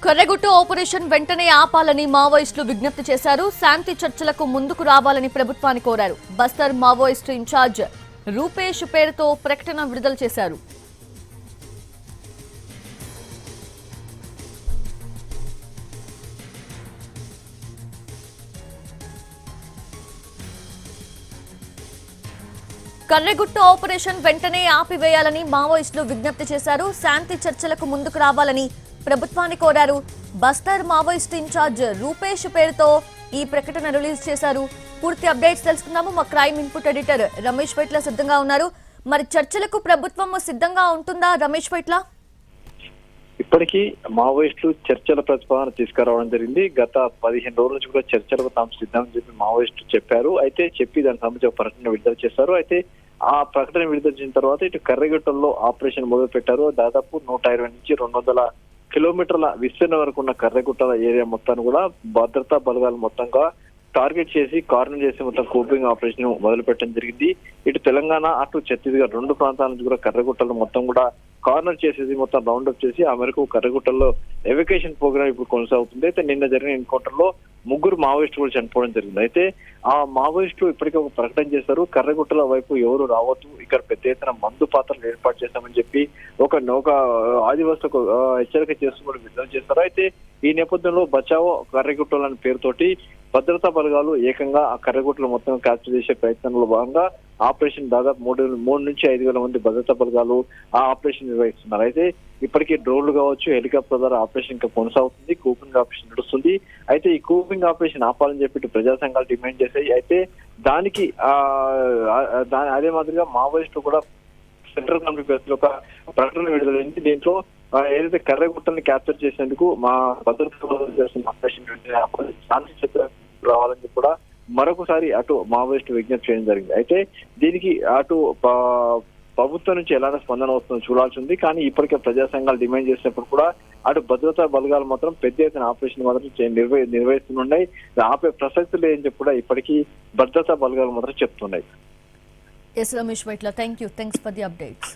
కర్రెగుట్టు operation వెంటనే ఆపాలని మావోయిస్టులు విజ్ఞప్తి చేశారు. శాంతి చర్చలకు ముందుకు రావాలని ప్రభుత్వాన్ని కోరారు. బస్తర్ మావోయిస్టు ఇన్ఛార్జ్ రూపేష్ పేరుతో ప్రకటన విడుదల చేశారు. కర్రెగుట్టు ఆపరేషన్ వెంటనే ఆపివేయాలని మావోయిస్టులు విజ్ఞప్తి చేశారు. శాంతి చర్చలకు ముందుకు రావాలని ప్రభుత్వాన్ని కోరారు. బస్తర్ మావోయిస్ట్ ఇన్ఛార్జ్ రూపేష్ పేరుతో ఈ ప్రకటన రిలీజ్ చేశారు. పూర్తి అప్డేట్స్ తెలుసుకుందాము. మా crime input editor Ramesh Vaitla సిద్ధంగా ఉన్నారు. మరి చర్చలకు ప్రభుత్వం సిద్ధంగా ఉంటుందా రమేష్ వైట్ల? ఇప్పటికీ మావోయిస్టులు చర్చల ప్రతిపాదన తీసుకురావడం జరిగింది. గత 15 రోజుల నుంచి కూడా చర్చలకు తాము సిద్ధమని చెప్పి మావోయిస్టులు చెప్పారు. అయితే చెప్పి దానికి సంబంధించి ఒక ప్రకటన విడుదల చేశారు. అయితే ఆ ప్రకటన విడుదల చేసిన తర్వాత ఇటు కర్రెగుట్టల్లో ఆపరేషన్ మొదలు పెట్టారు. దాదాపు 120 నుంచి 200 కిలోమీటర్ల విస్తీర్ణం వరకు ఉన్న కర్రెగుట్టల ఏరియా మొత్తాన్ని కూడా భద్రతా బలగాలు మొత్తంగా టార్గెట్ చేసి కార్నర్ చేసి మొత్తం కూపింగ్ ఆపరేషన్ మొదలు పెట్టడం జరిగింది. ఇటు తెలంగాణ అటు ఛత్తీస్గఢ్ 2 ప్రాంతాల నుంచి కూడా కర్రెగుట్టలు మొత్తం కూడా కార్నర్ చేసేసి మొత్తం రౌండప్ చేసి ఆ మేరకు కర్రెగుట్టల్లో ఎవాక్యుయేషన్ ప్రోగ్రామ్ ఇప్పుడు కొనసాగుతుంది. అయితే నిన్న జరిగిన ఎన్కౌంటర్ లో 3 మావోయిస్టులు కూడా చనిపోవడం జరిగింది. అయితే ఆ మావోయిస్టులు ఇప్పటికే ఒక ప్రకటన చేశారు. కర్రెగుట్టల వైపు ఎవరు రావద్దు, ఇక్కడ పెద్ద ఎత్తున మందు పాత్రలు ఏర్పాటు చేశామని చెప్పి ఒక ఆదివాసులకు హెచ్చరిక చేస్తూ కూడా విడుదల చేశారు. అయితే ఈ నేపథ్యంలో బచావో కర్రెగుట్టలని పేరుతోటి భద్రతా బలగాలు ఏకంగా ఆ కర్రెగుట్టలు మొత్తం క్యాప్చర్ చేసే ప్రయత్నంలో భాగంగా ఆపరేషన్ దాదాపు 3 నుంచి 5,000 మంది భద్రతా బలగాలు ఆ ఆపరేషన్ నిర్వహిస్తున్నారు. అయితే ఇప్పటికీ డ్రోన్లు కావచ్చు, హెలికాప్టర్ ద్వారా ఆపరేషన్ ఇంకా కొనసాగుతుంది. కూపింగ్ ఆపరేషన్ నడుస్తుంది. అయితే ఈ కూపింగ్ ఆపరేషన్ ఆపాలని చెప్పి ప్రజా సంఘాలు డిమాండ్ చేశాయి. అయితే దానికి అదే మాదిరిగా మావోయిస్టులు కూడా సెంట్రల్ కమిటీ ప్లేస్ ఒక ప్రకటన విడుదలైంది. దీంట్లో ఏదైతే కర్రెగుట్టల్ని క్యాప్చర్ చేసేందుకు మా భద్రతా చేస్తున్న ఆపరేషన్ శాంతి చర్చ రావాలని చెప్పి కూడా మరొకసారి అటు మావోయిస్టు విజ్ఞప్తి చేయడం జరిగింది. అయితే దీనికి అటు ప్రభుత్వం నుంచి ఎలాంటి స్పందన వస్తుందో చూడాల్సి ఉంది. కానీ ఇప్పటికే ప్రజా సంఘాలు డిమాండ్ చేసినప్పుడు కూడా అటు భద్రతా బలగాలు మాత్రం పెద్ద ఎత్తున ఆపరేషన్ మాత్రం నిర్వహిస్తున్నాయి. ఆపే ప్రసక్తి లేదని చెప్పి కూడా ఇప్పటికీ భద్రతా బలగాలు మాత్రం చెప్తున్నాయి. Yes Ramesh Vaitla, thanks for the updates.